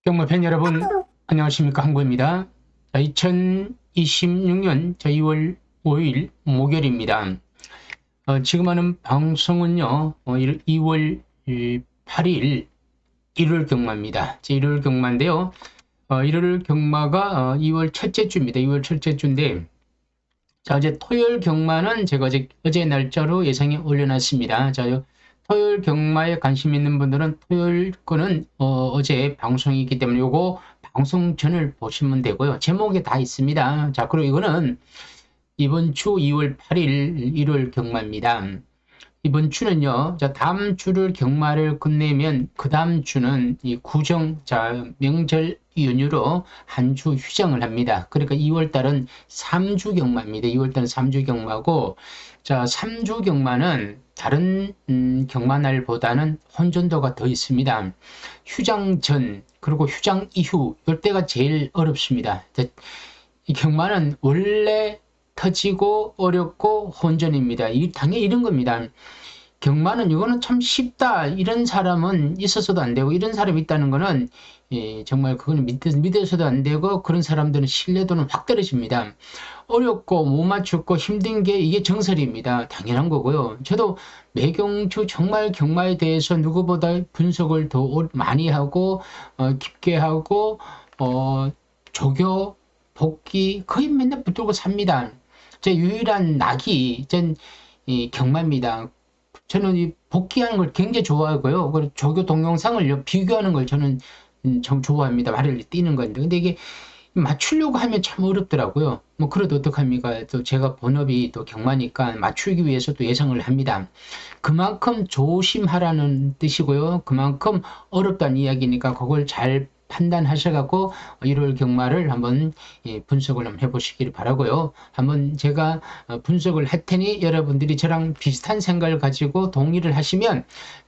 경마팬 여러분, 안녕하십니까. 항구입니다. 2026년 2월 5일 목요일입니다. 지금 하는 방송은요, 2월 8일 일요일 경마입니다. 1월 경마인데요. 일요일 경마가 2월 첫째 주입니다. 2월 첫째 주인데, 자, 어제 토요일 경마는 제가 어제 날짜로 예상에 올려놨습니다. 자, 토요일 경마에 관심 있는 분들은 토요일 거는 어제 방송이 있기 때문에 요거 방송 전을 보시면 되고요. 제목에 다 있습니다. 자, 그리고 이거는 이번 주 2월 8일 일요일 경마입니다. 이번 주는요, 자, 다음 주를 경마를 끝내면 그 다음 주는 이 구정, 자, 명절 연휴로 한 주 휴정을 합니다. 그러니까 2월 달은 3주 경마입니다. 2월 달은 3주 경마고, 자, 3주 경마는 다른 경마날보다는 혼전도가 더 있습니다. 휴장 전, 그리고 휴장 이후, 이때가 제일 어렵습니다. 이 경마는 원래 터지고 어렵고 혼전입니다. 당연히 이런 겁니다. 경마는 이거는 참 쉽다. 이런 사람은 있어서도 안 되고, 이런 사람이 있다는 거는 정말 그거는 믿어서도 안 되고, 그런 사람들은 신뢰도는 확 떨어집니다. 어렵고 못 맞췄고 힘든 게 이게 정설입니다. 당연한 거고요. 저도 매경주 정말 경마에 대해서 누구보다 분석을 더 많이 하고 깊게 하고 조교 복귀 거의 맨날 붙들고 삽니다. 제 유일한 낙이 전 이 경마입니다. 저는 이 복귀하는 걸 굉장히 좋아하고요. 그리고 조교 동영상을 비교하는 걸 저는 좀 좋아합니다. 말을 뛰는 건데. 근데 이게 맞추려고 하면 참 어렵더라고요. 뭐 그래도 어떡합니까? 또 제가 본업이 또 경마니까 맞추기 위해서 또 예상을 합니다. 그만큼 조심하라는 뜻이고요. 그만큼 어렵다는 이야기니까 그걸 잘 판단하셔갖고 1월 경마를 한번 분석을 한번 해보시길 바라고요. 한번 제가 분석을 할 테니 여러분들이 저랑 비슷한 생각을 가지고 동의를 하시면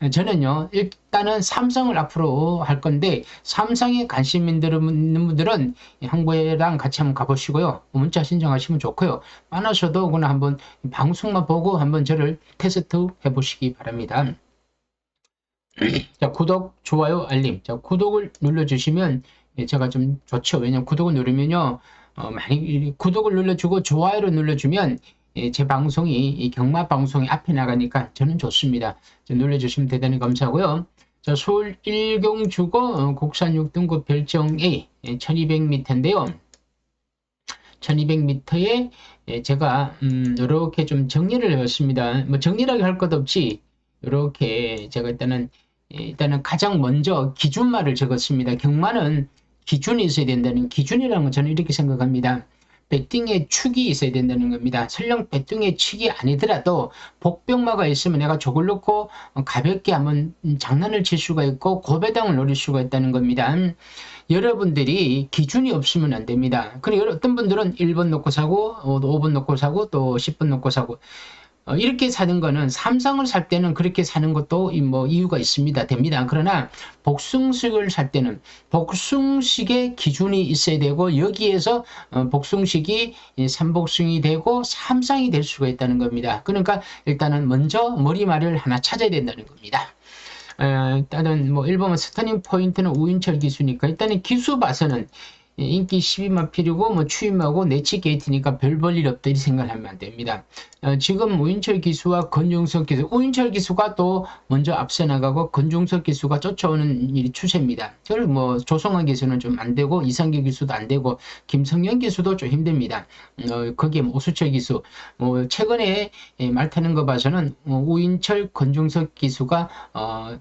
저는요 일단은 삼성을 앞으로 할 건데 삼성에 관심 있는 분들은 항구회랑 같이 한번 가보시고요. 문자 신청하시면 좋고요. 많아서도 그냥 한번 방송만 보고 한번 저를 테스트 해보시기 바랍니다. 자, 구독, 좋아요, 알림. 자, 구독을 눌러주시면 제가 좀 좋죠. 왜냐면 구독을 누르면요, 많이 구독을 눌러주고 좋아요를 눌러주면 제 방송이 이 경마 방송이 앞에 나가니까 저는 좋습니다. 눌러주시면 대단히 감사하고요. 자, 서울 일경주거 국산 6등급 별정 A 1200m인데요. 1200m에 제가 이렇게 좀 정리를 해봤습니다. 뭐 정리라고 할 것 없이 이렇게 제가 일단은 가장 먼저 기준말을 적었습니다. 경마는 기준이 있어야 된다는, 기준이라는 건 저는 이렇게 생각합니다. 배팅의 축이 있어야 된다는 겁니다. 설령 배팅의 축이 아니더라도 복병마가 있으면 내가 저걸 놓고 가볍게 한번 장난을 칠 수가 있고 고배당을 노릴 수가 있다는 겁니다. 여러분들이 기준이 없으면 안 됩니다. 그리고 어떤 분들은 1번 놓고 사고 5번 놓고 사고 또 10번 놓고 사고 이렇게 사는 거는 삼성을 살 때는 그렇게 사는 것도 뭐 이유가 있습니다. 됩니다. 그러나 복숭식을 살 때는 복숭식의 기준이 있어야 되고 여기에서 복숭식이 삼복숭이 되고 삼상이 될 수가 있다는 겁니다. 그러니까 일단은 먼저 머리말을 하나 찾아야 된다는 겁니다. 일단은 뭐 1번 스터닝 포인트는 우인철 기수니까 일단은 기수 봐서는 인기 12만 필이고 뭐 추임하고 내치 게이트니까 별 볼 일 없다 이 생각하면 안 됩니다. 지금 우인철 기수와 건중석 기수, 우인철 기수가 또 먼저 앞서 나가고 건중석 기수가 쫓아오는 일이 추세입니다. 저를 뭐 조성환 기수는 좀 안 되고 이상규 기수도 안 되고 김성현 기수도 좀 힘듭니다. 거기에 뭐 오수철 기수, 뭐 최근에 말 타는 거 봐서는 우인철, 건중석 기수가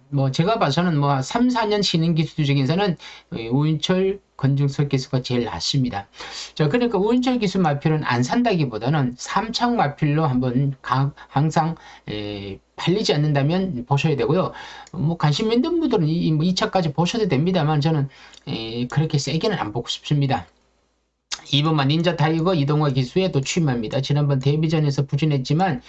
뭐 제가 봐서는 뭐 3, 4년 신인 기수 중에서는 우인철 건중석 기수가 제일 낫습니다. 자, 그러니까 우인철 기수 마필은 안 산다기보다는 삼창 마필로 한번 항상 팔리지 않는다면 보셔야 되고요. 뭐 관심 있는 분들은 뭐 2차까지 보셔도 됩니다만 저는 그렇게 세게는 안 보고 싶습니다. 2번만 닌자 타이거 이동화 기수에 또 취임합니다. 지난번 데뷔전에서 부진했지만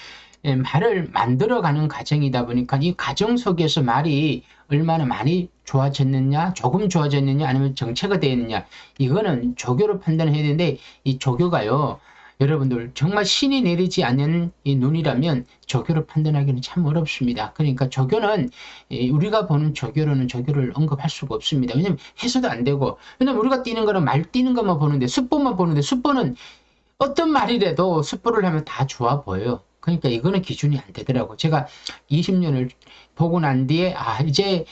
말을 만들어가는 과정이다 보니까 이 과정 속에서 말이 얼마나 많이 좋아졌느냐, 조금 좋아졌느냐, 아니면 정체가 되었느냐, 이거는 조교로 판단해야 되는데 이 조교가요, 여러분들 정말 신이 내리지 않는 이 눈이라면 조교를 판단하기는 참 어렵습니다. 그러니까 조교는 우리가 보는 조교로는 조교를 언급할 수가 없습니다. 왜냐면 해서도 안 되고, 왜냐면 우리가 띄는 거는 말 띄는 것만 보는데 숫보만 보는데 숫보는 어떤 말이라도 숫보를 하면 다 좋아 보여요. 그러니까 이거는 기준이 안 되더라고. 제가 20년을 보고 난 뒤에 이제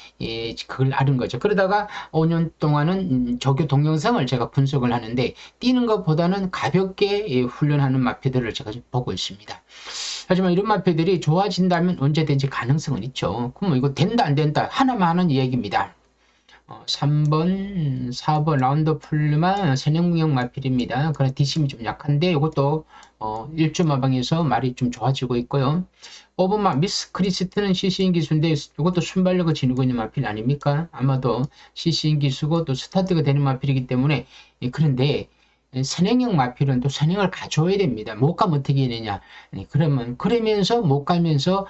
그걸 아는 거죠. 그러다가 5년 동안은 조교 동영상을 제가 분석을 하는데 뛰는 것보다는 가볍게 훈련하는 마피들을 제가 좀 보고 있습니다. 하지만 이런 마피들이 좋아진다면 언제든지 가능성은 있죠. 그럼 이거 된다 안 된다 하나만 하는 이야기입니다. 3번, 4번 라운드 풀르마 선형무형 마필입니다. 그러나 뒷심이 좀 약한데 이것도 1주 마방에서 말이 좀 좋아지고 있고요. 5번 미스 크리스트는 CC인 기수인데 이것도 순발력을 지니고 있는 마필 아닙니까? 아마도 CC인 기수고 또 스타트가 되는 마필이기 때문에 그런데 선행형 마필은 또 선행을 가져야 됩니다. 못 가면 어떻게 해야 되냐? 그러면서 못 가면서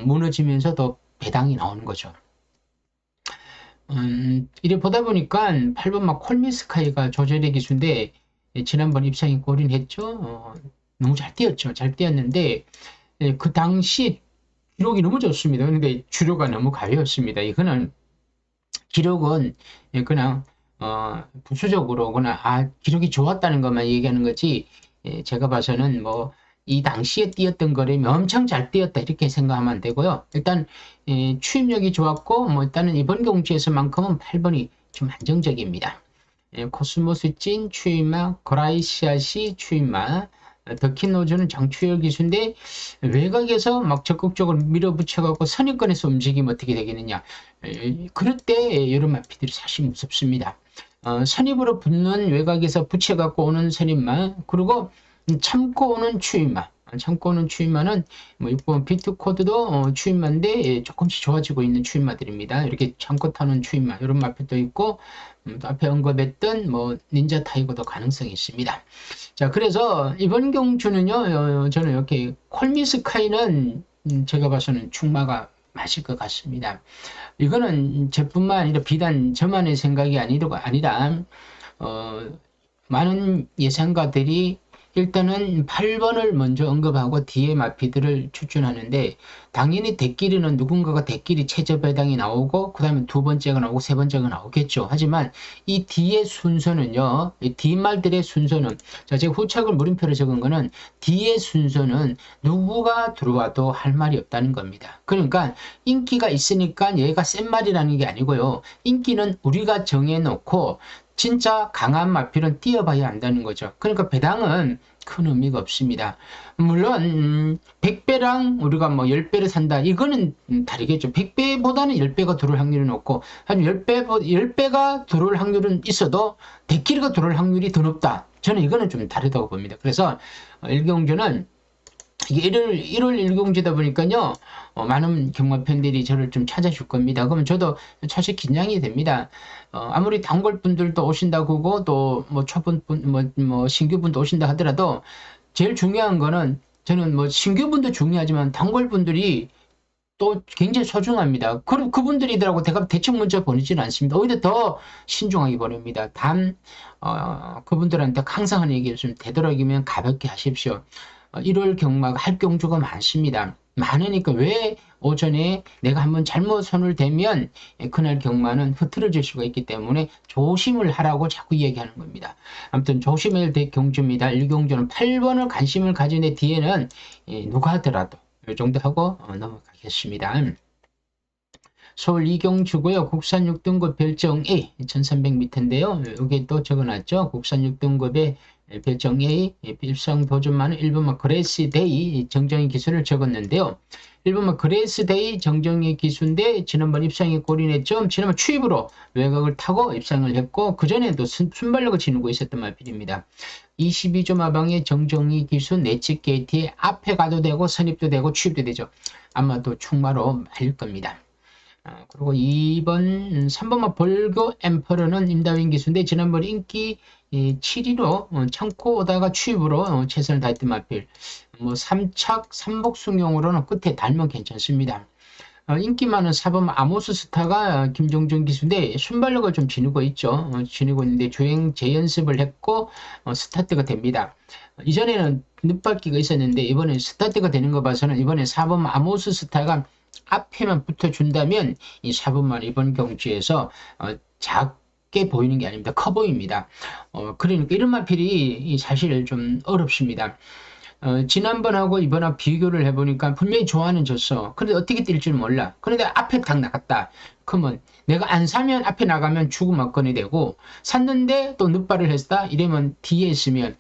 무너지면서 더 배당이 나오는 거죠. 이래 보다 보니까 8번 막 콜미스카이가 조절의 기수인데 지난번 입상이 골인 했죠. 너무 잘 뛰었죠. 잘 뛰었는데 그 당시 기록이 너무 좋습니다. 그런데 주류가 너무 가벼웠습니다. 이거는 기록은 그냥 부수적으로 그냥 기록이 좋았다는 것만 얘기하는 거지 제가 봐서는 뭐 이 당시에 뛰었던 거라면 엄청 잘 뛰었다 이렇게 생각하면 안 되고요. 일단 추임력이 좋았고 뭐 일단은 이번 경주에서만큼은 8번이 좀 안정적입니다. 코스모스 찐 추임마, 그라이시아시 추임마, 더킨노즈는 장추열 기수인데 외곽에서 막 적극적으로 밀어붙여갖고 선입권에서 움직이면 어떻게 되겠느냐. 그럴 때 이런 마피들이 사실 무섭습니다. 선입으로 붙는 외곽에서 붙여갖고 오는 선입마, 그리고 참고 오는 추임마. 참고 오는 추임마는 뭐 6번 비트 코드도 추임마인데 조금씩 좋아지고 있는 추임마들입니다. 이렇게 참고 타는 추임마 이런 마필도 있고 앞에 언급했던 뭐 닌자 타이거도 가능성이 있습니다. 자, 그래서 이번 경주는요, 저는 이렇게 콜미스카이는 제가 봐서는 충마가 맞을 것 같습니다. 이거는 저뿐만 아니라 비단 저만의 생각이 아니라 많은 예상가들이 일단은 8번을 먼저 언급하고 뒤에 마피들을 추천하는데 당연히 대끼리는 누군가가 대끼리 최저 배당이 나오고 그 다음에 두 번째가 나오고 세 번째가 나오겠죠. 하지만 이 뒤의 순서는요. 이 뒷말들의 순서는 제가 후착을 물음표로 적은 거는 뒤의 순서는 누구가 들어와도 할 말이 없다는 겁니다. 그러니까 인기가 있으니까 얘가 센 말이라는 게 아니고요. 인기는 우리가 정해놓고 진짜 강한 마필은 뛰어봐야 한다는 거죠. 그러니까 배당은 큰 의미가 없습니다. 물론 100배랑 우리가 뭐 10배를 산다 이거는 다르겠죠. 100배보다는 10배가 들어올 확률은 없고 한 10배가 들어올 확률은 있어도 100kg가 들어올 확률이 더 높다. 저는 이거는 좀 다르다고 봅니다. 그래서 일경주는 이게 1월 1경주다 보니까요, 많은 경마 팬들이 저를 좀 찾아줄 겁니다. 그러면 저도 사실 긴장이 됩니다. 아무리 단골 분들도 오신다고 하고, 또 뭐 초본 분, 뭐 신규분도 오신다 하더라도, 제일 중요한 거는 저는 뭐 신규분도 중요하지만 단골 분들이 또 굉장히 소중합니다. 그분들이더라고 내가 대충 문자 보내지는 않습니다. 오히려 더 신중하게 보냅니다. 그분들한테 항상 하는 얘기를 좀 되도록이면 가볍게 하십시오. 1월 경마가 할 경주가 많습니다. 많으니까 왜 오전에 내가 한번 잘못 손을 대면 그날 경마는 흐트러질 수가 있기 때문에 조심을 하라고 자꾸 얘기하는 겁니다. 아무튼 조심해야 될 경주입니다. 1경주는 8번을 관심을 가진 애 뒤에는 누가 하더라도 이 정도 하고 넘어가겠습니다. 서울 이경주고요. 국산 6등급 별정 A 1300m인데요. 여기 또 적어놨죠. 국산 6등급의 별정 A 입상 도전만은 1번만 그레이스데이 정정의 기수를 적었는데요. 1번만 그레이스데이 정정의 기수인데 지난번 입상에 골인했죠. 지난번 추입으로 외곽을 타고 입상을 했고 그전에도 순발력을 지니고 있었던 마필입니다. 22조 마방의 정정의 기수 내치 게이트에 앞에 가도 되고 선입도 되고 추입도 되죠. 아마도 충마로 말릴 겁니다. 그리고 3번만 볼고 엠퍼러는 임다윈 기수인데 지난번 인기 7위로 참고 오다가 추입으로 최선을 다했던 마필. 뭐 3착 3복숭용으로는 끝에 달면 괜찮습니다. 인기 많은 사범 아모스 스타가 김종준 기수인데 순발력을 좀 지니고 있죠. 지니고 있는데 주행 재연습을 했고 스타트가 됩니다. 이전에는 늦바퀴가 있었는데 이번에 스타트가 되는 거 봐서는 이번에 사범 아모스 스타가 앞에만 붙어준다면 이 사범만 이번 경주에서 작게 보이는 게 아닙니다. 커 보입니다. 그러니까 이런 마필이 사실 좀 어렵습니다. 지난번하고 이번하고 비교를 해보니까 분명히 좋아하는 졌어. 그런데 어떻게 뛸 줄 몰라. 그런데 앞에 딱 나갔다. 그러면 내가 안 사면 앞에 나가면 죽음 맞건이 되고 샀는데 또 늦발을 했다. 이러면 뒤에 있으면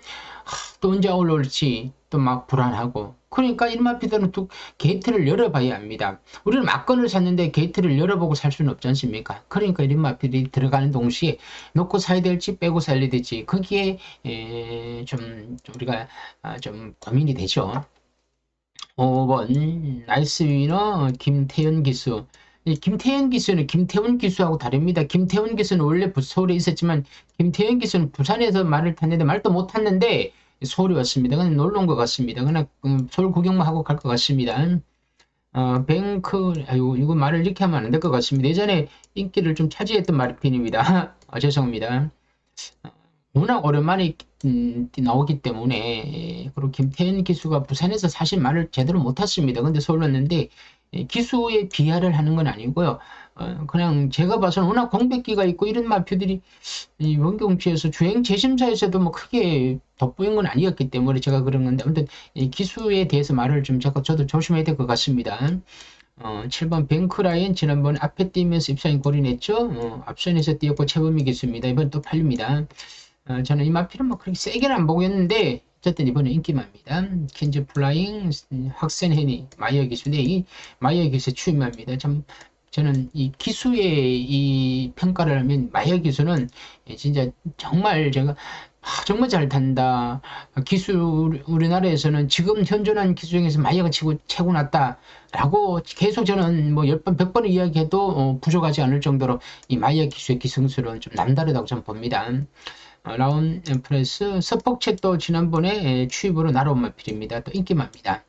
또 언제 올라올지 또 막 불안하고. 그러니까 이런 마피들은 또 게이트를 열어봐야 합니다. 우리는 막건을 샀는데 게이트를 열어보고 살 수는 없지 않습니까? 그러니까 이런 마피들이 들어가는 동시에 놓고 사야 될지 빼고 살려야 될지 거기에 좀 우리가 좀 고민이 되죠. 5번 나이스 위너 김태현 기수. 김태현 기수는 김태훈 기수하고 다릅니다. 김태훈 기수는 원래 서울에 있었지만 김태현 기수는 부산에서 말을 탔는데 말도 못 탔는데 서울에 왔습니다. 그냥 놀러 온 것 같습니다. 그냥 서울 구경만 하고 갈 것 같습니다. 뱅크, 아유, 이거 말을 이렇게 하면 안 될 것 같습니다. 예전에 인기를 좀 차지했던 말핀입니다. 죄송합니다. 워낙 오랜만에 나오기 때문에 그리고 김태현 기수가 부산에서 사실 말을 제대로 못 탔습니다. 근데 서울 왔는데 기수에 비하를 하는 건 아니고요. 그냥 제가 봐서는 워낙 공백기가 있고 이런 마표들이 이번 경주에서 주행 재심사에서도 뭐 크게 돋보인 건 아니었기 때문에 제가 그런 건데 아무튼 기수에 대해서 말을 좀 저도 조심해야 될 것 같습니다. 7번 뱅크라인 지난번 앞에 뛰면서 입상이 골인했죠. 앞선에서 뛰었고 최범희 기수입니다. 이번 또 팔립니다. 저는 이 마필은 뭐 그렇게 세게는 안 보겠는데 어쨌든 이번에 인기만입니다. 켄즈 플라잉, 확센헤니, 마이어 기수인데 이 마이어 기수의 추임입니다. 참 저는 이 기수의 이 평가를 하면 마이어 기수는 진짜 정말 제가 정말 잘 탄다. 기수 우리나라에서는 지금 현존한 기수 중에서 마이어가 최고 낫다라고 계속 저는 뭐 10번, 100번을 이야기해도 부족하지 않을 정도로 이 마이어 기수의 기승술은 좀 남다르다고 저는 봅니다. 라운 엠프레스 서폭챗도 지난번에 추입으로 날아온 마필입니다. 또 인기만입니다.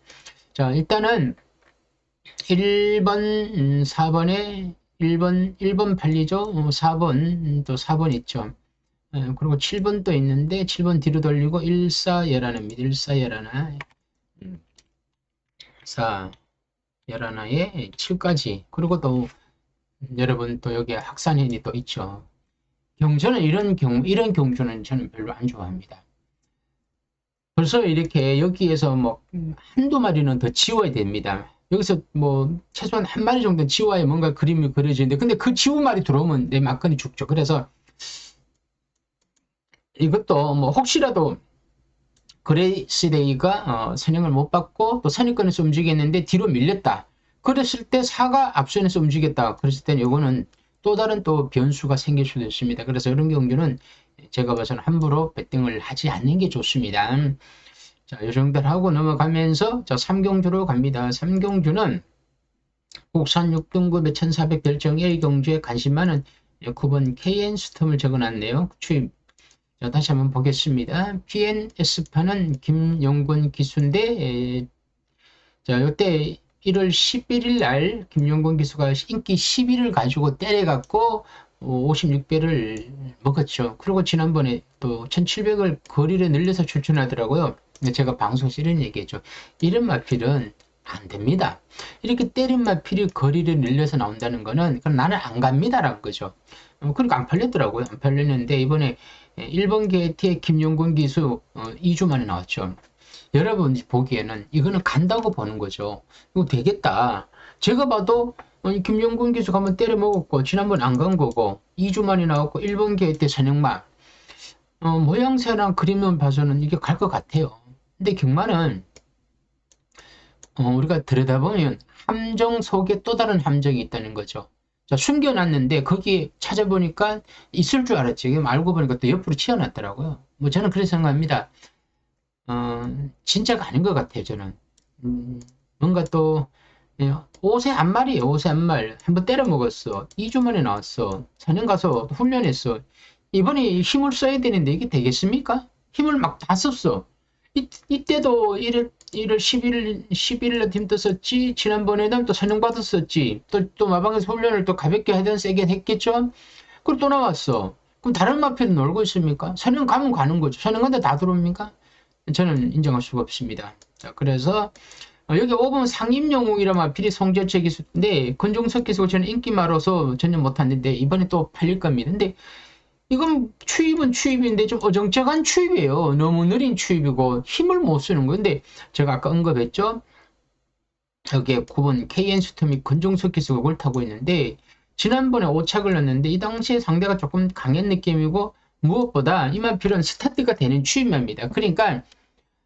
자, 일단은 1번, 4번에 1번 팔리죠. 4번, 또 4번 있죠. 그리고 7번 또 있는데 7번 뒤로 돌리고 1411입니다. 1411. 1411에 7까지. 그리고 또 여러분 또 여기 학산현이 또 있죠. 저는 이런 경주는 저는 별로 안 좋아합니다. 벌써 이렇게 여기에서 뭐 한두 마리는 더 지워야 됩니다. 여기서 뭐 최소한 한 마리 정도 지워야 뭔가 그림이 그려지는데 근데 그 지운 말이 들어오면 내 막건이 죽죠. 그래서 이것도 뭐 혹시라도 그레이스데이가 선행을 못 받고 또 선입권에서 움직였는데 뒤로 밀렸다. 그랬을 때 4가 앞선에서 움직였다. 그랬을 때는 이거는 또 다른 또 변수가 생길 수도 있습니다. 그래서 이런 경주는 제가 봐서는 함부로 배팅을 하지 않는 게 좋습니다. 자, 이 정도를 하고 넘어가면서 자, 3경주로 갑니다. 3경주는 국산 6등급의 1400 별정 1경주에 관심 많은 9번 KN 스톰을 적어놨네요. 추입. 자, 다시 한번 보겠습니다. PNS파는 김용근 기수인데 자, 이때 1월 11일 날 김용근 기수가 인기 10위를 가지고 때려갖고 56배를 먹었죠. 그리고 지난번에 또 1700을 거리를 늘려서 출전하더라고요. 제가 방송에서 이런 얘기했죠. 이런 마필은 안 됩니다. 이렇게 때린 마필이 거리를 늘려서 나온다는 거는 그럼 나는 안 갑니다라는 거죠. 그러니까 안 팔렸더라고요. 안 팔렸는데 이번에 1번 게이트의 김용근 기수 2주 만에 나왔죠. 여러분 보기에는 이거는 간다고 보는 거죠. 이거 되겠다. 제가 봐도 김용근 기수가 한번 때려 먹었고 지난번 안 간 거고 2주 만에 나왔고 1번 게이트 선영만 모양새랑 그림만 봐서는 이게 갈 것 같아요. 근데 경마는 우리가 들여다보면 함정 속에 또 다른 함정이 있다는 거죠. 자, 숨겨놨는데 거기에 찾아보니까 있을 줄 알았지. 알고 보니까 또 옆으로 치워놨더라고요. 뭐 저는 그렇게 생각합니다. 진짜가 아닌 것 같아요, 저는. 뭔가 또, 옷에 한 마리예요, 옷에 한 말. 한번 때려 먹었어. 2주 만에 나왔어. 사냥 가서 훈련했어. 이번에 힘을 써야 되는데 이게 되겠습니까? 힘을 막 다 썼어. 이때도 1월 11일에 팀 떴었지. 지난번에는 또 선정받았었지. 또 마방에서 훈련을 또 가볍게 하든 세게 했겠죠. 그리고 또 나왔어. 그럼 다른 마필은 놀고 있습니까? 선행 가면 가는 거죠. 선행 간데 다 들어옵니까? 저는 인정할 수가 없습니다. 자, 그래서 여기 5번 상임영웅이란 마필이 송전체 기수인데 건종석 기수가 저는 인기마로서 전혀 못하는데 이번에 또 팔릴 겁니다. 근데 이건 추입은 추입인데 좀 어정쩡한 추입이에요. 너무 느린 추입이고 힘을 못 쓰는 거예요. 근데 제가 아까 언급했죠. 여기에 9번 KN 스톰 및 건종석 기수가 그걸 타고 있는데 지난번에 5착을 넣었는데 이 당시에 상대가 조금 강한 느낌이고 무엇보다 이 마필은 스타트가 되는 추입입니다. 그러니까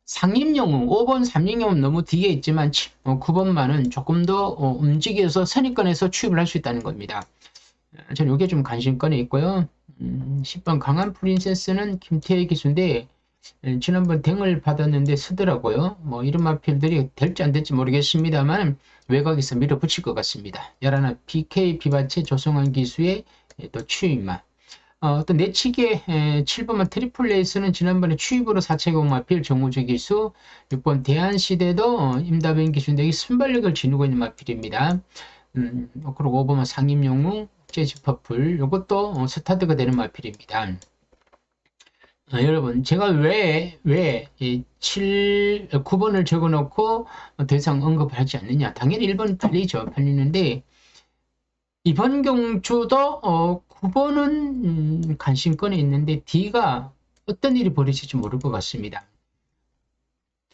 상임영웅 5번 3임영웅은 너무 뒤에 있지만 9번만은 조금 더 움직여서 선입권에서 추입을 할 수 있다는 겁니다. 저는 이게 좀 관심권에 있고요. 10번 강한 프린세스는 김태희 기수인데 지난번 댕을 받았는데 쓰더라고요. 뭐 이런 마필들이 될지 안 될지 모르겠습니다만 외곽에서 밀어붙일 것 같습니다. 11 PK 비바체 조성환 기수의 또 추입만. 또 내치기의 7번만 트리플 레이스는 지난번에 추입으로 4체공 마필 정우주 기수, 6번 대한시대도 임다변 기수인데 순발력을 지니고 있는 마필입니다. 그리고 5번은 상임영웅, 재즈퍼플, 이것도 스타트가 되는 마필입니다. 여러분, 제가 왜 9번을 적어 놓고 더 이상 언급하지 않느냐? 당연히 1번 팔리는데, 이번 경주도 9번은 관심권에 있는데 D가 어떤 일이 벌어질지 모를 것 같습니다.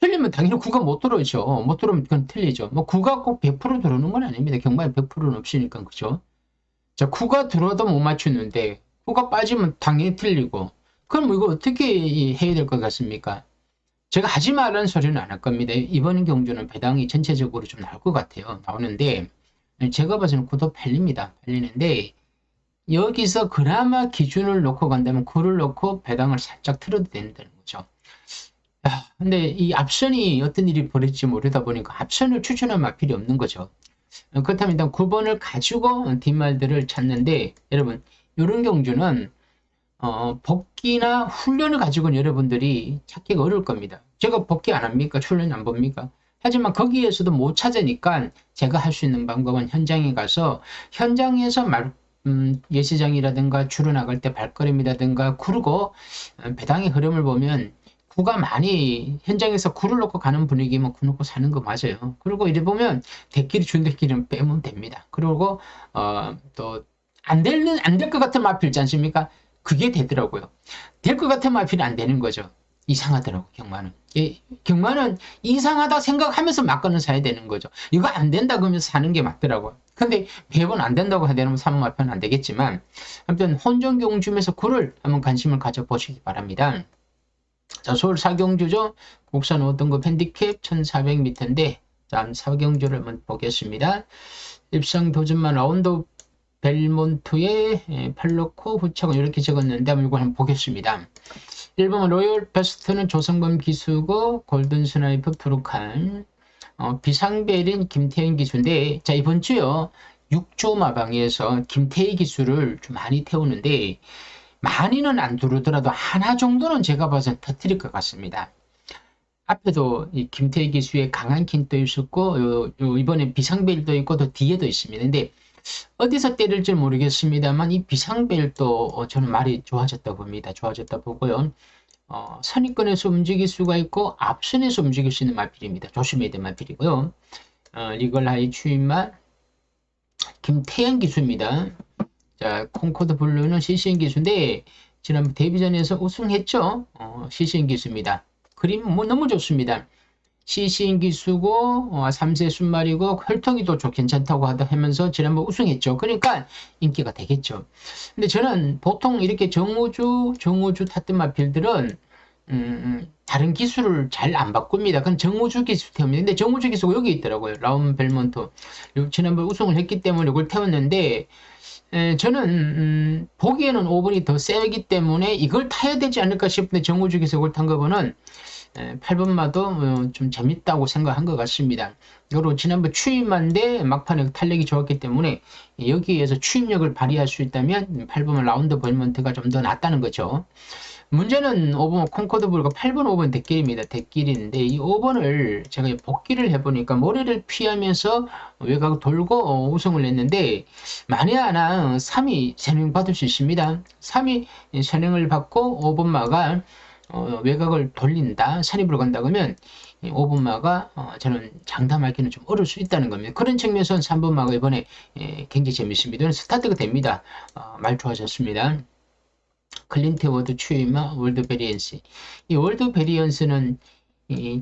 틀리면 당연히 9가 못 들어오죠. 못 들어오면 그건 틀리죠. 뭐 9가 꼭 100% 들어오는 건 아닙니다. 경마에 100%는 없으니까 그죠. 자, 9가 들어와도 못 맞추는데 9가 빠지면 당연히 틀리고 그럼 이거 어떻게 해야 될 것 같습니까? 제가 하지 말라는 소리는 안 할 겁니다. 이번 경주는 배당이 전체적으로 좀 나올 것 같아요. 나오는데 제가 봐서는 9도 팔리는데 여기서 그나마 기준을 놓고 간다면 9를 놓고 배당을 살짝 틀어도 된다는 거죠. 근데 이 앞선이 어떤 일이 벌어질지 모르다 보니까 앞선을 추천할 마필이 없는 거죠. 그렇다면 일단 9번을 가지고 뒷말들을 찾는데 여러분 이런 경주는 복귀나 훈련을 가지고는 여러분들이 찾기가 어려울 겁니다. 제가 복귀 안 합니까? 훈련 안 봅니까? 하지만 거기에서도 못 찾으니까 제가 할 수 있는 방법은 현장에 가서 현장에서 예시장이라든가 주로 나갈 때 발걸음이라든가 그리고 배당의 흐름을 보면 9가 많이 현장에서 9를 놓고 가는 분위기면 9 놓고 사는 거 맞아요. 그리고 이래 보면 대끼리 준 대끼리는 빼면 됩니다. 그리고 또 안 될 것 같은 마필 있지 않습니까? 그게 되더라고요. 될 것 같은 마필이 안 되는 거죠. 이상하더라고 경마는. 경마는 이상하다 생각하면서 막건을 사야 되는 거죠. 이거 안 된다 그러면 사는 게 맞더라고요. 근데 매번 안 된다고 하면 사는 마필은 안 되겠지만 아무튼 혼전경주에서 9를 한번 관심을 가져보시기 바랍니다. 자, 서울 사경주죠. 국산 5등급 핸디캡 1400m인데 다음 사경주를 한번 보겠습니다. 입상 도전만 라운드 벨몬트에 팔로코 후착은 이렇게 적었는데 이거 한번 보겠습니다. 1번 로열 베스트는 조성범 기수고 골든 스나이프 프로칸 비상벨인 김태현 기수인데 자 이번 주요 6조 마방에서 김태희 기수를 좀 많이 태우는데 많이는 안 두르더라도 하나 정도는 제가 봐서 터뜨릴 것 같습니다. 앞에도 이 김태희 기수의 강한 킨도 있었고 이번에 비상벨도 있고 또 뒤에도 있습니다. 근데 어디서 때릴지 모르겠습니다만 이 비상벨도 저는 말이 좋아졌다 봅니다. 좋아졌다 보고요. 선입권에서 움직일 수가 있고 앞선에서 움직일 수 있는 마필입니다. 조심해야 될 마필이고요. 리걸 하이 추임만 김태현 기수입니다. 자, 콩코드 블루는 CCN 기수인데 지난번 데뷔전에서 우승했죠. CCN 기수입니다. 그림 뭐 너무 좋습니다. CCN 기수고 3세 순말이고 혈통이도 좀 괜찮다고 하면서 지난번 우승했죠. 그러니까 인기가 되겠죠. 근데 저는 보통 이렇게 정우주 탔던 마필들은 다른 기술을 잘 안 바꿉니다. 그건 정우주 기수 태웁니다. 근데 정우주 기수가 여기 있더라고요. 라운 벨몬트. 지난번 우승을 했기 때문에 이걸 태웠는데 저는 보기에는 5번이 더 세기 때문에 이걸 타야 되지 않을까 싶은데 정우주 기수 이걸 탄 거는 8번마도 좀 재밌다고 생각한 것 같습니다. 그리고 지난번 추임만데 막판에 탄력이 좋았기 때문에 여기에서 추임력을 발휘할 수 있다면 8번 라운드 벌먼트가 좀 더 낫다는 거죠. 문제는 5번 콩코드 불가 8번 5번 대길입니다. 대길인데 이 5번을 제가 복기를 해보니까 모래를 피하면서 외곽 돌고 우승을 했는데 만에 하나 3위 선행 받을 수 있습니다. 3위 선행을 받고 5번마가 외곽을 돌린다, 선입으로 간다 그러면 5번마가 저는 장담하기는 좀 어려울 수 있다는 겁니다. 그런 측면에서는 3번마가 이번에 굉장히 재밌습니다. 스타트가 됩니다. 말 좋아졌습니다. 클린트 워드 추이마 월드 베리언스. 이 월드 베리언스는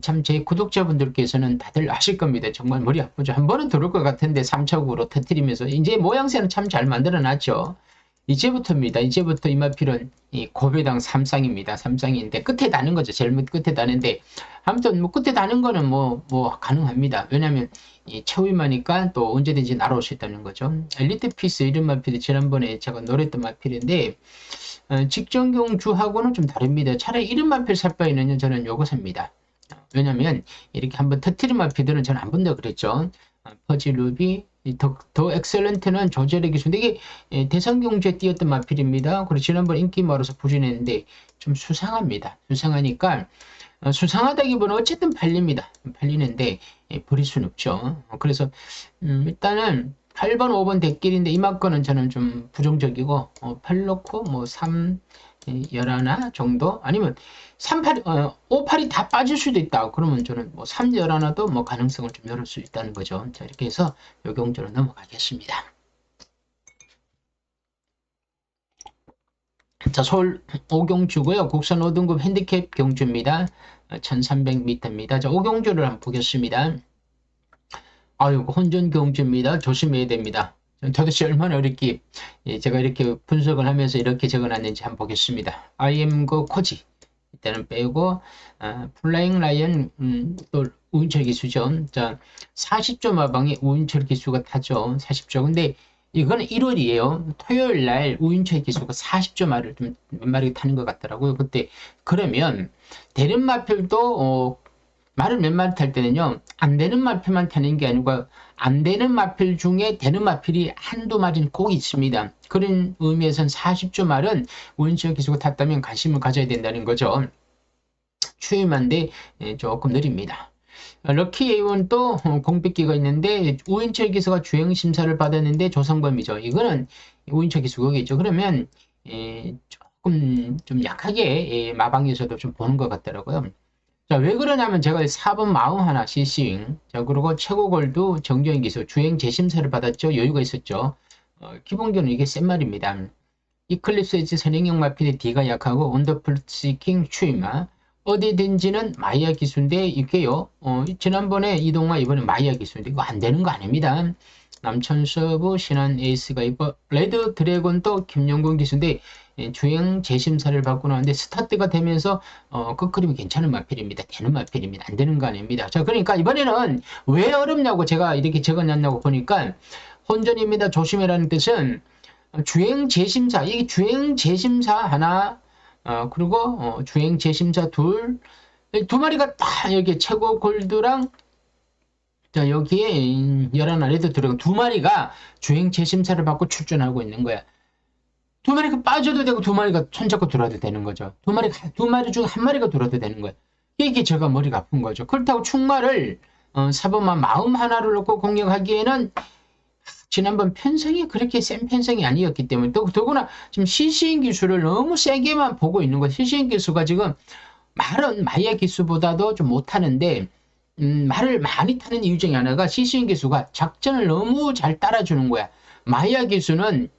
참 제 구독자분들께서는 다들 아실 겁니다. 정말 머리 아프죠. 한 번은 들을 것 같은데 3차국으로 터뜨리면서 이제 모양새는 참 잘 만들어 놨죠. 이제부터입니다. 이제부터 이마필은 고배당 3쌍입니다. 3쌍인데 끝에 다는 거죠. 제일 끝에 다는데 아무튼 뭐 끝에 다는 거는 뭐 가능합니다. 왜냐하면 이 최후위마니까 또 언제든지 날아올 수 있다는 거죠. 엘리트 피스 이런 마필이 지난번에 제가 노랬던 마필인데 직전경주하고는 좀 다릅니다. 차라리 이런 마필 살 바에는 저는 요거 삽니다. 왜냐면 이렇게 한번 터트린 마필들은 저는 안 본다 그랬죠. 퍼지 루비 더 엑셀런트는 조절의 기술인데 이게 대성경주에 띄었던 마필입니다. 그리고 지난번 인기 많아서 부진했는데 좀 수상합니다. 수상하니까 수상하다기보다는 어쨌든 팔립니다. 팔리는데 버릴 수는 없죠. 그래서 일단은 8번 5번 대길인데 이만큼은 저는 좀 부정적이고 8 넣고 뭐 3, 11 정도 아니면 38, 58이 다 빠질 수도 있다. 그러면 저는 뭐 3, 11도 뭐 가능성을 좀 열을 수 있다는 거죠. 자, 이렇게 해서 요 경주로 넘어가겠습니다. 자, 서울 5경주고요. 국산 5등급 핸디캡 경주입니다. 1300m입니다. 자, 5경주를 한번 보겠습니다. 아유, 혼전 경주입니다. 조심해야 됩니다. 도대체 얼마나 어렵게 제가 이렇게 분석을 하면서 이렇게 적어놨는지 한번 보겠습니다. IM 코지 일단은 빼고 플라잉 라이언 또 우인철 기수죠. 자, 40조 마방에 우인철 기수가 타죠. 40조. 근데 이거는 1월이에요. 토요일 날 우인철 기수가 40조 말을 좀 몇 마리 타는 것 같더라고요. 그때 그러면 대른 마필도 말을 몇 마리 탈 때는요, 안 되는 마필만 타는 게 아니고, 안 되는 마필 중에 되는 마필이 한두 마리는 꼭 있습니다. 그런 의미에서는 40조 말은 우인철 기수가 탔다면 관심을 가져야 된다는 거죠. 추임한데 조금 느립니다. 럭키 A1도 공백기가 있는데, 우인철 기수가 주행 심사를 받았는데 조성범이죠. 이거는 우인철 기수 거겠죠. 그러면 조금 좀 약하게 마방에서도 좀 보는 것 같더라고요. 자, 왜 그러냐면 제가 4번 41 CC윙, 자, 그리고 최고골도 정정인 기수, 주행 재심사를 받았죠. 여유가 있었죠. 기본적으로 이게 센 말입니다. 이클립스 엣지 선행형 마필의 D가 약하고, 원더풀 시킹 추이마, 어디든지는 마이아 기수인데, 이게요, 지난번에 이동화, 이번에 마이아 기수인데, 이거 안 되는 거 아닙니다. 남천 서브, 신한 에이스가 있고, 레드 드래곤도 김영곤 기수인데, 주행 재심사를 받고 나왔는데 스타트가 되면서 끝그림이 괜찮은 마필입니다. 되는 마필입니다. 안 되는 거 아닙니다. 자, 그러니까 이번에는 왜 어렵냐고 제가 이렇게 적어놨냐고 보니까 혼전입니다. 조심해라는 뜻은 주행 재심사, 이게 주행 재심사 하나, 그리고 주행 재심사 두 마리가 딱 여기 최고 골드랑 자, 여기에 11 레드 드래곤 두 마리가 주행 재심사를 받고 출전하고 있는 거야. 두 마리가 빠져도 되고 두 마리가 손잡고 돌아도 되는 거죠. 두 마리 중 한 마리가 돌아도 되는 거예요. 이게 제가 머리가 아픈 거죠. 그렇다고 충마를 4번만 마음 하나를 놓고 공격하기에는 지난번 편성이 그렇게 센 편성이 아니었기 때문에 또 더구나 지금 시시인 기수를 너무 세게만 보고 있는 거예요. 시시인 기수가 지금 말은 마이아 기수보다도 좀 못하는데 말을 많이 타는 이유 중에 하나가 시시인 기수가 작전을 너무 잘 따라주는 거야. 마이아 기수는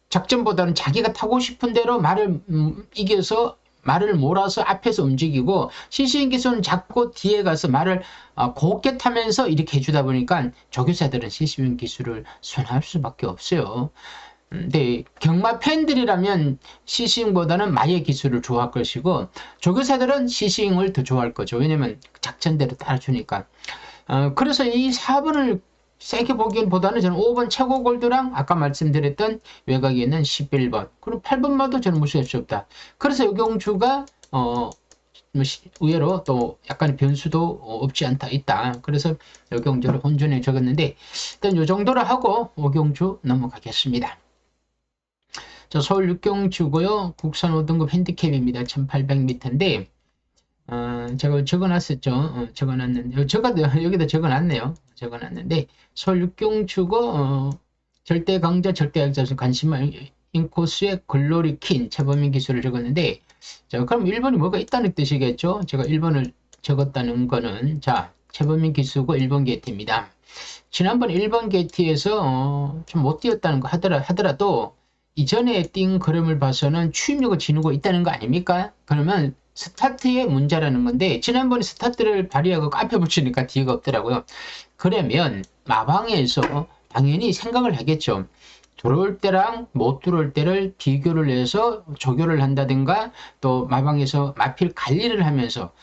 작전보다는 자기가 타고 싶은 대로 말을 이겨서 말을 몰아서 앞에서 움직이고 시시인 기수는 자꾸 뒤에 가서 말을 곱게 타면서 이렇게 해주다 보니까 조교사들은 시시인 기수를 선호할 수밖에 없어요. 근데 경마 팬들이라면 시싱보다는 마의 기술을 좋아할 것이고 조교사들은 시싱을 더 좋아할 거죠. 왜냐면 작전대로 따라주니까. 그래서 이 4번을 세게 보기보다는 저는 5번 최고 골드랑 아까 말씀드렸던 외곽에 있는 11번 그리고 8번마도 저는 무시할 수 없다. 그래서 요경주가 의외로 또 약간의 변수도 없지 않다 있다. 그래서 요경주를 혼전에 적었는데 일단 요 정도로 하고 오경주 넘어가겠습니다. 자, 서울 육경주고요. 국산 5등급 핸디캡입니다. 1800m인데, 제가 적어놨었죠. 적어놨는데, 여기다 적어놨네요. 적어놨는데, 서울 육경주고, 절대 강자, 절대 약자 관심만 인코스의 글로리 킨 최범민 기술을 적었는데, 자, 그럼 1번이 뭐가 있다는 뜻이겠죠? 제가 1번을 적었다는 거는, 자, 최범민 기수고 1번 게이트입니다. 지난번 1번 게이트에서 좀 못 뛰었다는 거 하더라도 이전에 뛴 그림을 봐서는 추임력을 지니고 있다는 거 아닙니까? 그러면 스타트의 문제라는 건데 지난번에 스타트를 발휘하고 앞에 붙이니까 뒤가 없더라고요. 그러면 마방에서 당연히 생각을 하겠죠. 들어올 때랑 못 들어올 때를 비교를 해서 조교를 한다든가 또 마방에서 마필 관리를 하면서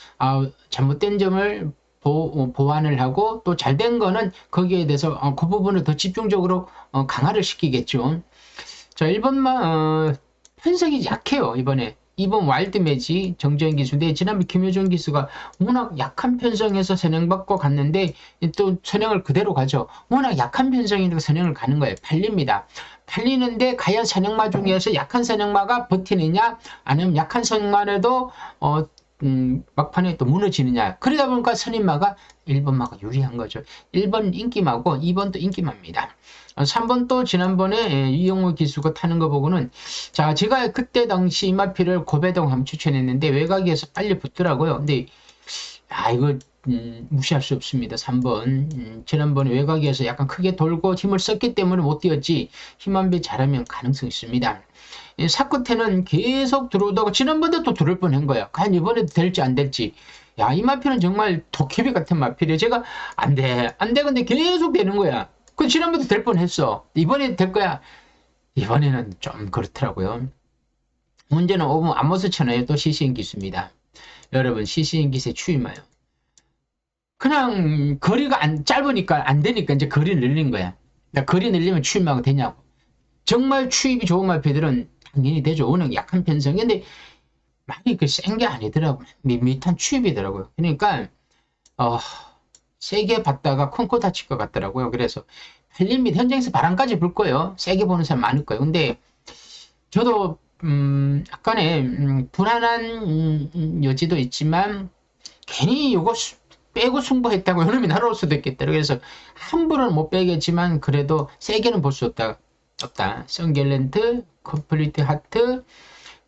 잘못된 점을 보완을 하고 또 잘된 거는 거기에 대해서 그 부분을 더 집중적으로 강화를 시키겠죠. 자, 1번만 편성이 약해요. 이번에 2번 와일드 매지 정재현 기수인데 지난번 김효정 기수가 워낙 약한 편성에서 선행받고 갔는데 또 선행을 그대로 가죠. 워낙 약한 편성이니까 선행을 가는 거예요. 팔립니다. 팔리는데 과연 선행마 중에서 약한 선행마가 버티느냐 아니면 약한 선행마라도 막판에 또 무너지느냐. 그러다 보니까 선임마가 1번마가 유리한 거죠. 1번 인기마고 2번도 인기마입니다. 3번 또 지난번에 이영호 기수가 타는 거 보고는 자, 제가 그때 당시 이마피를 고배동 한번 추천했는데 외곽에서 빨리 붙더라고요. 근데 이거 무시할 수 없습니다. 3번 지난번에 외곽에서 약간 크게 돌고 힘을 썼기 때문에 못 뛰었지 힘 한 배 잘하면 가능성이 있습니다. 사쿠테는 계속 들어오다가 지난번에 또 들어올 뻔한 거야. 과연 이번에도 될지 안 될지. 야, 이 마필은 정말 도깨비 같은 마필이에요. 제가 안 돼. 근데 계속 되는 거야. 그 지난번에도 될 뻔했어. 이번에도 될 거야. 이번에는 좀 그렇더라고요. 문제는 5분 안머스 쳐놔요. 또 CCN 기수입니다. 여러분, CCN 기수의 추임마요. 그냥 거리가 짧으니까 안 되니까 이제 거리 늘린 거야. 그러니까 거리 늘리면 추임마가 되냐고. 정말 추입이 좋은 마필들은 당연히 되죠. 워낙 약한 편성인데 많이 센 게 아니더라고요. 밋밋한 추입이더라고요. 그러니까 세게 봤다가 콩코 다칠 것 같더라고요. 그래서 팔림 및 현장에서 바람까지 불 거예요. 세게 보는 사람 많을 거예요. 근데 저도 약간의 불안한 여지도 있지만 괜히 이거 빼고 승부했다고 이놈이 날아올 수도 있겠다. 그래서 함부로는 못 빼겠지만 그래도 세게는 볼 수 없다. 선겔렌트, 컴플리트 하트,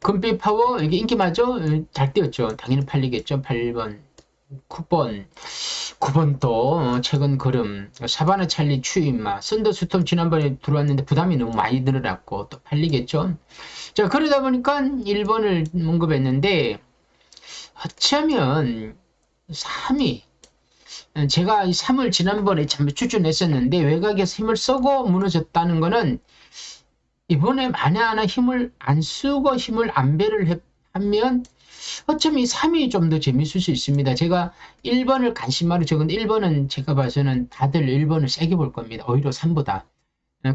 금빛 파워, 이게 인기 맞죠? 잘 뛰었죠. 당연히 팔리겠죠. 8번, 9번 또 최근 걸음, 사바나 찰리 추임마, 썬더스톰 지난번에 들어왔는데 부담이 너무 많이 늘어났고 또 팔리겠죠. 자, 그러다 보니까 1번을 언급했는데 어쩌면 3위 제가 이 3을 지난번에 참 추천했었는데 외곽에서 힘을 써고 무너졌다는 거는 이번에 만약 힘을 안 쓰고 힘을 안배를 하면 어쩌면 이 3이 좀 더 재밌을 수 있습니다. 제가 1번을 관심마로 적은데 1번은 제가 봐서는 다들 1번을 세게 볼 겁니다. 오히려 3보다.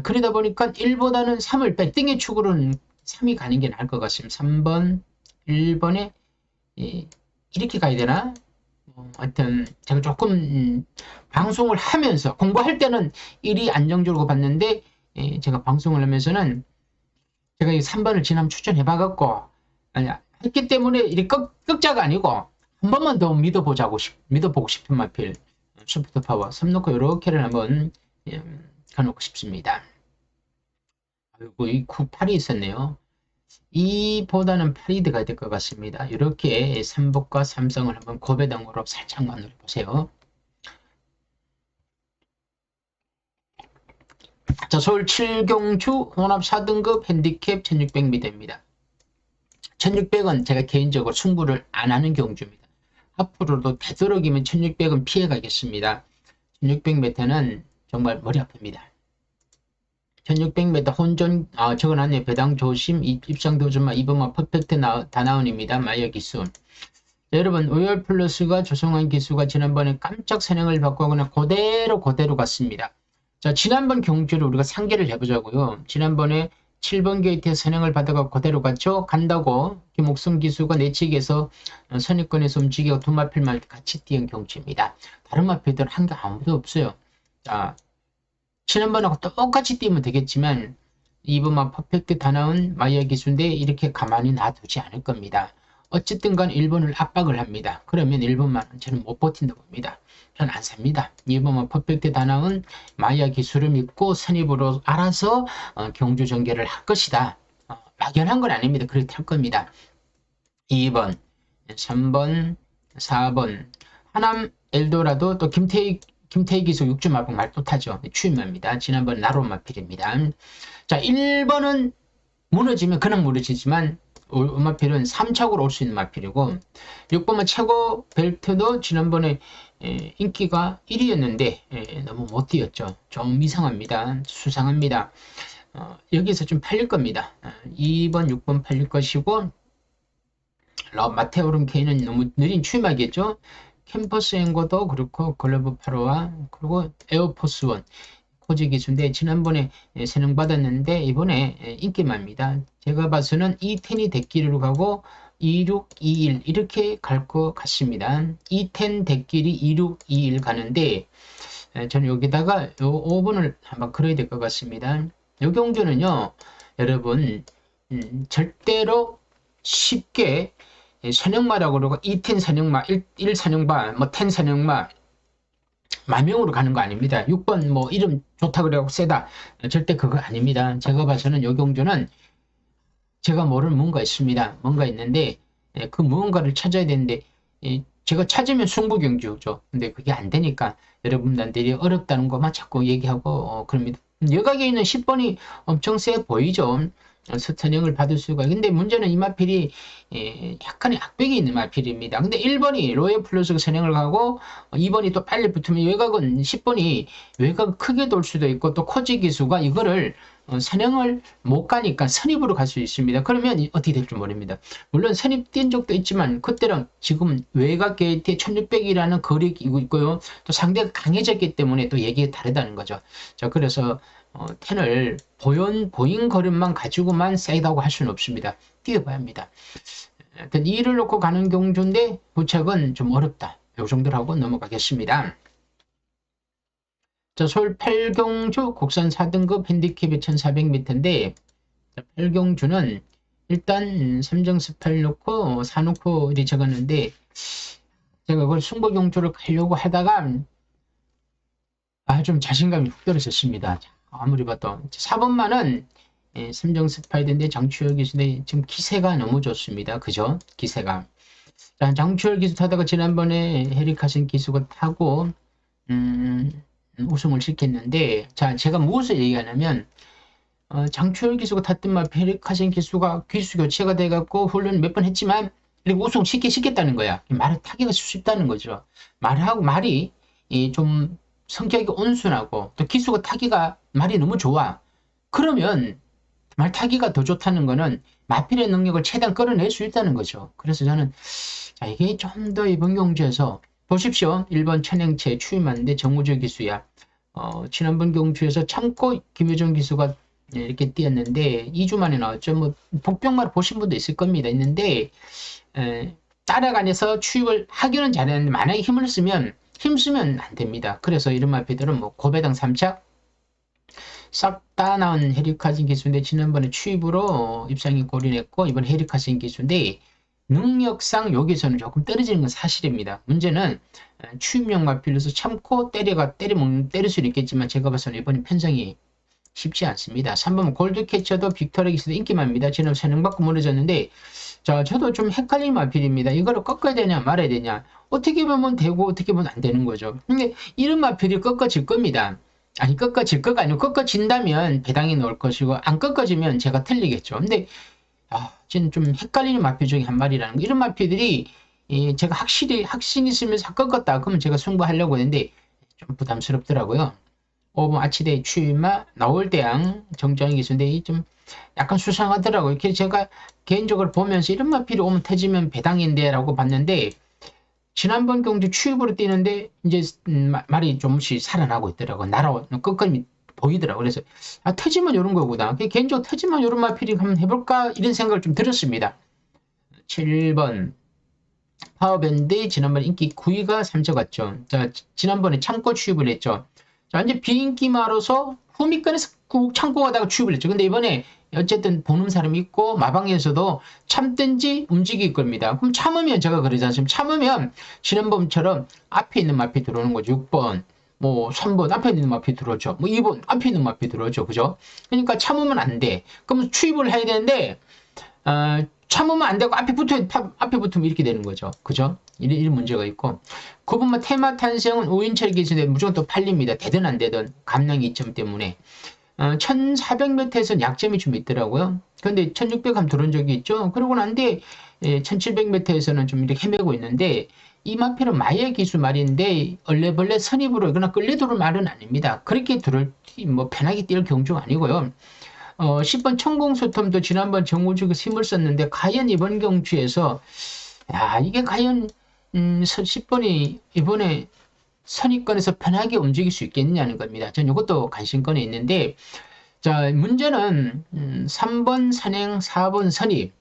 그러다 보니까 1보다는 3을 백등의 축으로는 3이 가는 게 나을 것 같습니다. 3번, 1번에 이렇게 가야 되나? 하여튼 제가 조금 방송을 하면서 공부할 때는 1이 안정적으로 봤는데 제가 방송을 하면서는 제가 이 3번을 지난번 추천해봐갖고 했기 때문에 이렇게 꺾자가 아니고 한 번만 더 믿어보고 싶은 마필 슈퍼 파워 3 놓고 이렇게를 한번 가놓고 싶습니다. 아이고 이 9, 8이 있었네요. 2보다는 8이 들어가야 될 것 같습니다. 이렇게 3복과 삼성을 한번 고배당으로 살짝만 눌러보세요. 자, 서울 7경주 혼합 4등급 핸디캡 1600m입니다. 1600은 제가 개인적으로 승부를 안 하는 경주입니다. 앞으로도 되도록이면 1600은 피해가겠습니다. 1600m는 정말 머리 아픕니다. 1600m 혼전 적어놨네요. 배당 조심 입상 도전마 2번마 퍼펙트 다나온입니다. 마이어 기수. 여러분 오열 플러스가 조성환 기수가 지난번에 깜짝 선행을 받고 그냥 그대로 갔습니다. 자, 지난번 경주를 우리가 상계를 해보자고요. 지난번에 7번 게이트에 선행을 받아가 그대로 갔죠. 간다고 김옥성 기수가 내측에서 선입권에서 움직이고 두 마필만 같이 뛰은 경주입니다. 다른 마필들은 한 게 아무도 없어요. 자, 지난번하고 똑같이 뛰면 되겠지만 2번만 퍼펙트 다 나온 마이어 기수인데 이렇게 가만히 놔두지 않을 겁니다. 어쨌든 간 1번을 압박을 합니다. 그러면 1번만은 저는 못 버틴다 봅니다. 저는 안 삽니다. 2번만 퍼펙트 다 나온 마이어 기수를 믿고 선입으로 알아서 경주 전개를 할 것이다. 막연한 건 아닙니다. 그렇게 할 겁니다. 2번, 3번, 4번 하남 엘도라도 또 김태희 기수 6주 마법 말도 타죠. 추임입니다. 지난번 나로마필입니다. 자, 1번은 무너지면 그냥 무너지지만 마필은 3착으로 올 수 있는 마필이고 6번은 최고 벨트도 지난번에 인기가 1위였는데 너무 못 뛰었죠. 좀 이상합니다. 수상합니다. 여기서 좀 팔릴 겁니다. 2번, 6번 팔릴 것이고 마테오른 K는 너무 느린 추임하겠죠. 캠퍼스 앵거도 그렇고 글로브 파로와 그리고 에어포스 원 코지 기수인데 지난번에 선행받았는데 이번에 인기만입니다. 제가 봐서는 E10이 대끼리로 가고 2621 이렇게 갈 것 같습니다. E10 대끼리 2621 가는데 저는 여기다가 요 5번을 한번 걸어야 될 것 같습니다. 요 경주는요 여러분 절대로 쉽게 선형마라고 그러고 2텐 선형마, 1 선형마, 뭐 10 선형마 만명으로 가는 거 아닙니다. 6번 뭐 이름 좋다 그래갖고 세다. 절대 그거 아닙니다. 제가 봐서는 요 경주는 제가 모르는 뭔가 있습니다. 뭔가 있는데 그 무언가를 찾아야 되는데 제가 찾으면 승부 경주죠. 근데 그게 안 되니까 여러분들이 어렵다는 것만 자꾸 얘기하고 그럽니다. 여각에 있는 10번이 엄청 세 보이죠. 선형을 받을 수가. 근데 문제는 이 마필이 약간의 악백이 있는 마필입니다. 근데 1번이 로열 플러스 선형을 가고 2번이 또 빨리 붙으면 외곽은 10번이 외곽 크게 돌 수도 있고 또 코지 기수가 이거를 선형을 못 가니까 선입으로 갈 수 있습니다. 그러면 어떻게 될지 모릅니다. 물론 선입 뛴 적도 있지만 그때랑 지금 외곽 게이트에 1600이라는 거리 끼고 있고요. 또 상대가 강해졌기 때문에 또 얘기가 다르다는 거죠. 자, 그래서 텐을 보인 걸음만 가지고만 세다고 할 수는 없습니다. 뛰어봐야 합니다. 하여튼 2를 놓고 가는 경주인데 부착은 좀 어렵다. 요 정도로 하고 넘어가겠습니다. 자, 서울 8경주 국산 4등급 핸디캡이 1400m인데 8경주는 일단 3정스8 놓고 4 놓고 이렇게 적었는데 제가 그걸 승부경주를 가려고 하다가 좀 자신감이 훅 떨어졌습니다. 아무리 봐도 4번만은 3정스 파이드인데 장추열 기수인데 지금 기세가 너무 좋습니다. 그죠? 기세가. 자, 장추열 기수 타다가 지난번에 헤리카신 기수가 타고 우승을 시켰는데 자, 제가 무엇을 얘기하냐면 장추열 기수가 탔던 말 헤리카신 기수가 기수 교체가 돼갖고 훈련 몇 번 했지만 그리고 우승 쉽게 시켰다는 거야. 말을 타기가 쉽다는 거죠. 말이 좀 성격이 온순하고 또 기수가 타기가 말이 너무 좋아. 그러면 말 타기가 더 좋다는 거는 마필의 능력을 최대한 끌어낼 수 있다는 거죠. 그래서 저는 이게 좀 더 이번 경주에서 보십시오. 1번 천행채 추임하는데 정우주 기수야. 지난번 경주에서 참고 김효정 기수가 이렇게 뛰었는데 2주 만에 나왔죠. 뭐 복병말 보신 분도 있을 겁니다. 있는데 따라가면서 추입을 하기는 잘했는데 만약에 힘쓰면 안 됩니다. 그래서 이런 마필들은 뭐 고배당 3착 싹 다 나온 헤리카신 기수인데 지난번에 추입으로 입상이 골인했고 이번 헤리카신 기수인데 능력상 여기서는 조금 떨어지는 건 사실입니다. 문제는 추입용 마필로서 참고 때릴 수는 있겠지만 제가 봐서는 이번에 편성이 쉽지 않습니다. 3번 골드캐쳐도 빅토르 기수도 인기만입니다. 지금 선행받고 무너졌는데 자, 저도 좀 헷갈리는 마필입니다. 이거를 꺾어야 되냐 말아야 되냐 어떻게 보면 되고 어떻게 보면 안 되는 거죠. 근데 이런 마필이 꺾어질 겁니다. 아니 꺾어질 거가 아니고 꺾어진다면 배당이 나올 것이고 안 꺾어지면 제가 틀리겠죠. 근데 지금 좀 헷갈리는 마필 중에 한 마리라는 거. 이런 마필들이 제가 확신이 있으면서 꺾었다 그러면 제가 승부하려고 했는데 좀 부담스럽더라고요. 5번 아치데이 추임마 나올대양 정정희 기수인데 좀 약간 수상하더라고요. 이렇게 제가 개인적으로 보면서 이런 마필이 오면 터지면 배당인데 라고 봤는데 지난번 경주 추입으로 뛰는데 이제 말이 조금씩 살아나고 있더라고요. 날아오는 끝까지 보이더라고요. 그래서 터지면 이런 거구나. 개인적으로 터지면 이런 마필이 한번 해볼까 이런 생각을 좀 들었습니다. 7번 파워밴드 지난번 인기 9위가 3차 갔죠. 자, 지난번에 참고 추입을 했죠. 자, 이제 비인기마로서 후미권에서 꾹 참고 가다가 취입을 했죠. 근데 이번에 어쨌든 보는 사람이 있고 마방에서도 참든지 움직일 겁니다. 그럼 참으면 제가 그러지 않습니까? 참으면 지난번처럼 앞에 있는 마피 들어오는 거죠. 6번, 뭐 3번 앞에 있는 마피 들어오죠. 뭐 2번 앞에 있는 마피 들어오죠. 그죠? 그러니까 참으면 안 돼. 그럼 취입을 해야 되는데 참으면 안 되고 앞에 붙으면 이렇게 되는 거죠. 그죠? 이런 문제가 있고. 9번만 테마 탄생은 5인철 기준에 무조건 또 팔립니다. 되든 안 되든 감량 이점 때문에. 1400m에서는 약점이 좀 있더라고요. 근데 1600 한번 들어온 적이 있죠. 그러고 난 뒤에 1700m에서는 좀 이렇게 헤매고 있는데 이 마필은 마의 기수 말인데 얼레벌레 선입으로 그러나 끌려 들어올 말은 아닙니다. 그렇게 뭐 편하게 뛸 경주가 아니고요. 10번 천공소텀도 지난번 정우주가 힘을 썼는데 과연 이번 경주에서 이게 과연 10번이 이번에 선입권에서 편하게 움직일 수 있겠느냐는 겁니다. 전 이것도 관심권에 있는데 자 문제는 3번 선행, 4번 선입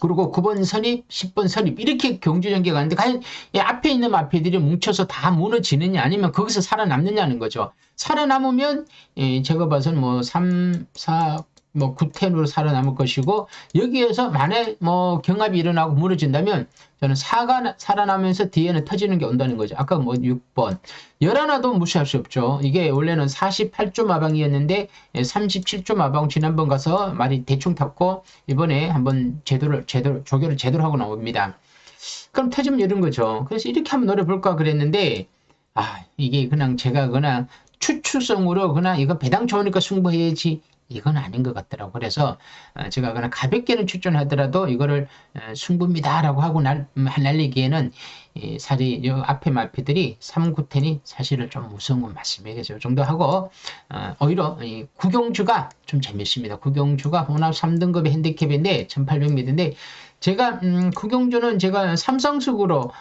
그리고 9번 선입, 10번 선입 이렇게 경주 전개가 가는데 과연 앞에 있는 마피들이 뭉쳐서 다 무너지느냐 아니면 거기서 살아남느냐는 거죠. 살아남으면 제가 봐서는 뭐 3, 4, 뭐 9텐으로 살아남을 것이고 여기에서 만에 뭐 경합이 일어나고 무너진다면 저는 4가 살아나면서 뒤에는 터지는 게 온다는 거죠. 아까 뭐 6번 11화도 무시할 수 없죠. 이게 원래는 48조 마방이었는데 37조 마방 지난번 가서 말이 대충 탔고 이번에 한번 조교를 제대로 하고 나옵니다. 그럼 터지면 이런 거죠. 그래서 이렇게 한번 노려볼까 그랬는데 이게 그냥 제가 그냥 추추성으로 그냥 이거 배당 좋으니까 승부해야지 이건 아닌 것 같더라고. 그래서 제가 그냥 가볍게는 추천하더라도 이거를 승부입니다라고 하고 날리기에는 사실 요 앞에 마피들이 3, 9텐이 사실은 좀 무서운 건 맞습니다. 그래서 이 정도 하고 오히려 구경주가 좀 재밌습니다. 구경주가 혼합 3등급의 핸디캡인데 1800m인데 제가 구경주는 제가 삼성숙으로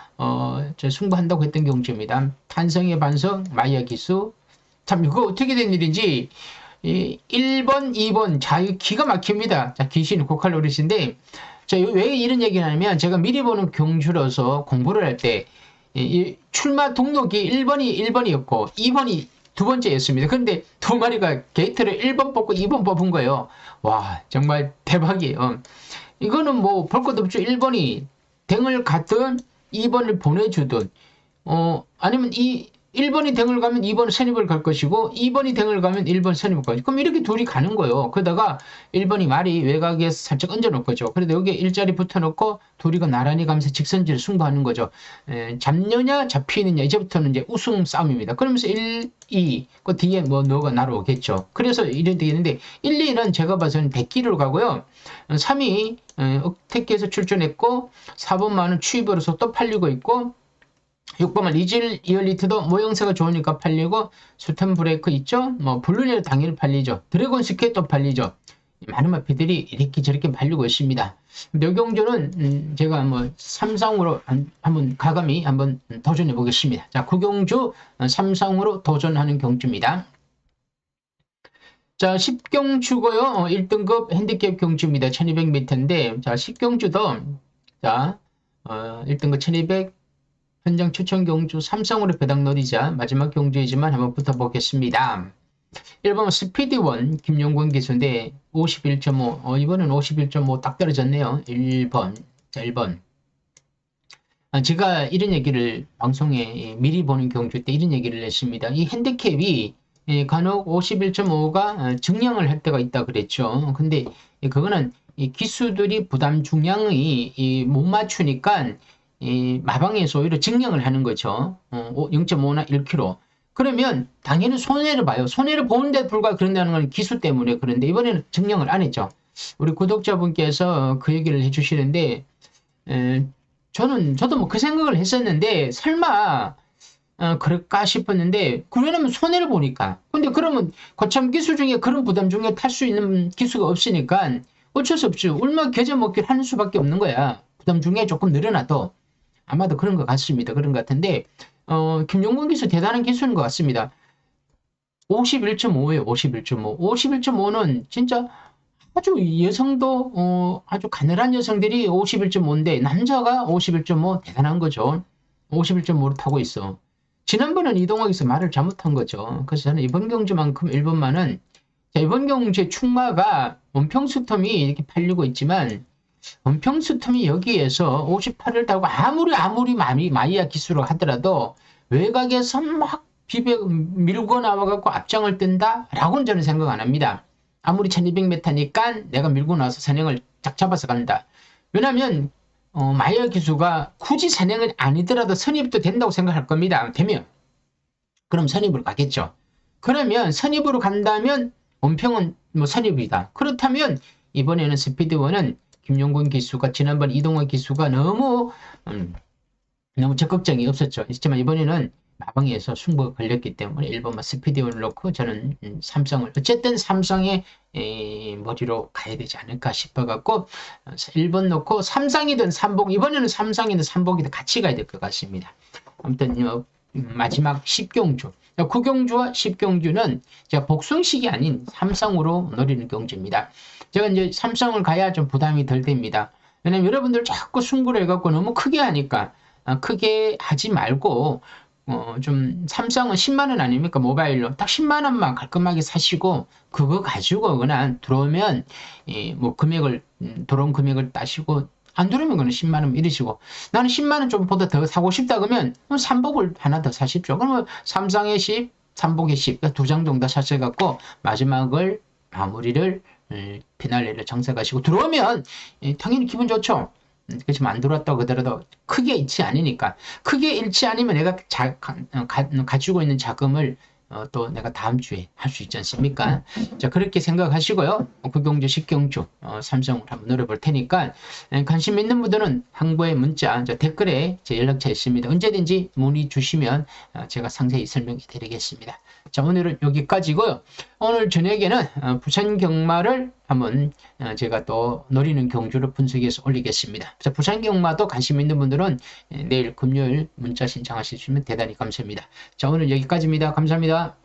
승부한다고 했던 경주입니다. 탄성의 반성, 마이야 기수. 참 이거 어떻게 된 일인지 1번, 2번 자유 기가 막힙니다. 자, 귀신 고칼로리스인데 자, 왜 이런 얘기를 하냐면 제가 미리 보는 경주로서 공부를 할 때 출마 등록이 1번이었고 2번이 두 번째였습니다. 그런데 두 마리가 게이트를 1번 뽑고 2번 뽑은 거예요. 와 정말 대박이에요. 이거는 뭐 볼 것도 없죠. 1번이 댕을 갔든 2번을 보내주든 아니면 1번이 댕을 가면 2번 선입을 갈 것이고 2번이 댕을 가면 1번 선입을 갈 것이고 그럼 이렇게 둘이 가는 거예요. 그러다가 1번이 말이 외곽에 살짝 얹어 놓을 거죠. 그래도 여기에 일자리 붙어 놓고 둘이가 나란히 가면서 직선지를 승부하는 거죠. 잡느냐 잡히느냐 이제부터는 이제 우승 싸움입니다. 그러면서 1, 2, 그 뒤에 뭐 너가 나로 오겠죠. 그래서 이런 되겠는데 1, 2는 제가 봐서는 100기로 가고요. 3이 억택해서 출전했고 4번만은 추입으로서 또 팔리고 있고 6번은 리즐 이얼리트도 모형새가 좋으니까 팔리고 수턴 브레이크 있죠? 뭐 블루니얼 당연히 팔리죠. 드래곤 스케이트 팔리죠. 많은 마피들이 이렇게 저렇게 팔리고 있습니다. 묘경주는 제가 뭐 삼성으로 한번 가감히 한번 도전해 보겠습니다. 자, 구경주 삼성으로 도전하는 경주입니다. 자, 10경주고요. 1등급 핸디캡 경주입니다. 1200m인데 자, 10경주도 자, 1등급 1200 현장 추천 경주 삼성으로 배당 노리자 마지막 경주이지만 한번 붙어보겠습니다. 1번 스피드원 김용권 기수인데 51.5 이번은 51.5 딱 떨어졌네요. 1번 자 1번 제가 이런 얘기를 방송에 미리 보는 경주 때 이런 얘기를 했습니다. 이 핸디캡이 간혹 51.5가 증량을 할 때가 있다 그랬죠. 근데 그거는 이 기수들이 부담 중량이 못 맞추니까 마방에서 오히려 증량을 하는 거죠. 0.5나 1kg. 그러면 당연히 손해를 봐요. 손해를 보는데 불구하고 그런다는 건 기수 때문에 그런데 이번에는 증량을 안 했죠. 우리 구독자분께서 그 얘기를 해주시는데 저도 뭐 그 생각을 했었는데 설마 그럴까 싶었는데 왜냐면 손해를 보니까. 근데 그러면 거참 기수 중에 그런 부담 중에 탈 수 있는 기수가 없으니까 어쩔 수 없죠. 얼마 겨자 먹기를 하는 수밖에 없는 거야. 부담 중에 조금 늘어나도. 아마도 그런 것 같습니다. 그런 것 같은데, 김용건 기수 대단한 기수인 것 같습니다. 51.5예요. 51.5. 51.5는 진짜 아주 여성도, 아주 가늘한 여성들이 51.5인데, 남자가 51.5 대단한 거죠. 51.5로 타고 있어. 지난번은 이동학에서 말을 잘못한 거죠. 그래서 저는 이번 경주만큼 1번만은 자, 이번 경제 충마가 원평스톰이 이렇게 팔리고 있지만 원평스톰이 여기에서 58을 달고 아무리 마이야 기수로 하더라도 외곽에서 막 밀고 나와갖고 앞장을 뜬다라고는 저는 생각 안 합니다. 아무리 1200m니까 내가 밀고 나와서 선행을 딱 잡아서 간다. 왜냐면 마이야 기수가 굳이 선행은 아니더라도 선입도 된다고 생각할 겁니다. 되면 그럼 선입으로 가겠죠. 그러면 선입으로 간다면 원평은 뭐 선입이다. 그렇다면 이번에는 스피드원은 김용곤 기수가 지난번 이동호 기수가 너무 적극적이 없었죠. 있지만 이번에는 마방에서 승부가 걸렸기 때문에 1번만 스피드원을 놓고 저는 삼성을 어쨌든 삼성의 머리로 가야 되지 않을까 싶어갖고 1번 놓고 삼성이든 삼복, 이번에는 삼성이든 삼복이든 같이 가야 될 것 같습니다. 아무튼 마지막 10경주, 9경주와 10경주는 제가 복숭식이 아닌 삼성으로 노리는 경주입니다. 제가 이제 삼성을 가야 좀 부담이 덜 됩니다. 왜냐면 여러분들 자꾸 승부를 해갖고 너무 크게 하니까 크게 하지 말고 좀 삼성은 10만원 아닙니까? 모바일로 딱 10만원만 깔끔하게 사시고 그거 가지고 그냥 들어오면 뭐 금액을 들어온 금액을 따시고 안 들어오면 그는 10만원 이러시고 나는 10만원 좀 보다 더 사고 싶다 그러면 삼복을 하나 더 사십시오. 그러면 삼성의 10, 삼복의 10 두 장 정도 사셔갖고 마지막을 마무리를 피날레를 정색하시고 들어오면 당연히 기분 좋죠. 그렇지만 안 들어왔다고 하더라도 크게 잃지 않으니까 크게 잃지 않으면 내가 가지고 있는 자금을 또 내가 다음 주에 할 수 있지 않습니까? 자, 그렇게 생각하시고요. 구경주, 10경주 삼성을 한번 노려볼 테니까 관심 있는 분들은 항보의 문자, 댓글에 제 연락처 있습니다. 언제든지 문의 주시면 제가 상세히 설명해 드리겠습니다. 자, 오늘은 여기까지고요. 오늘 저녁에는 부산 경마를 한번 제가 또 노리는 경주를 분석해서 올리겠습니다. 자, 부산 경마도 관심 있는 분들은 내일 금요일 문자 신청하시면 대단히 감사합니다. 자, 오늘 여기까지입니다. 감사합니다.